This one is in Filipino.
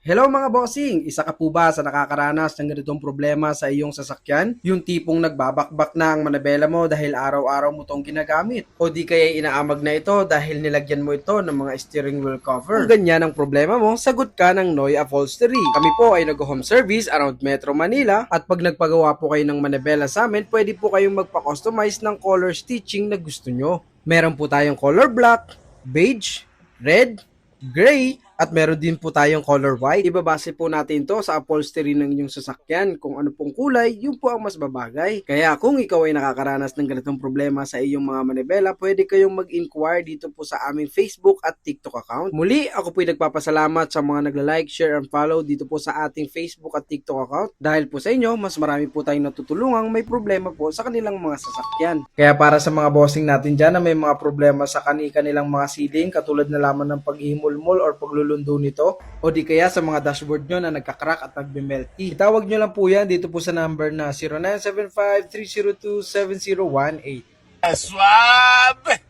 Hello mga bossing! Isa ka po ba sa nakakaranas ng ganitong problema sa iyong sasakyan? Yung tipong nagbabakbak na ang manabela mo dahil araw-araw mo tong ginagamit? O di kaya inaamag na ito dahil nilagyan mo ito ng mga steering wheel cover? Kung ganyan ang problema mo, sagot ka ng Noy Upholstery. Kami po ay nag-home service around Metro Manila at pag nagpagawa po kayo ng manabela sa amin, pwede po kayong magpa-customize ng color stitching na gusto nyo. Meron po tayong color black, beige, red, gray, at meron din po tayong color white. Ibabase po natin to sa upholstery ng inyong sasakyan. Kung ano pong kulay, yun po ang mas babagay. Kaya kung ikaw ay nakakaranas ng ganitong problema sa iyong mga manibela, pwede kayong mag-inquire dito po sa aming Facebook at TikTok account. Muli, ako po ay nagpapasalamat sa mga nagla-like, share, and follow dito po sa ating Facebook at TikTok account. Dahil po sa inyo, mas marami po tayong natutulungang may problema po sa kanilang mga sasakyan. Kaya para sa mga bossing natin dyan na may mga problema sa kanilang mga ceiling, katulad na lamang ng paghihimulmol or paglulundo nito, o di kaya sa mga dashboard nyo na nagkakrak at nagbimelty, itawag nyo lang po yan dito po sa number na 0975-302-7018. Swab!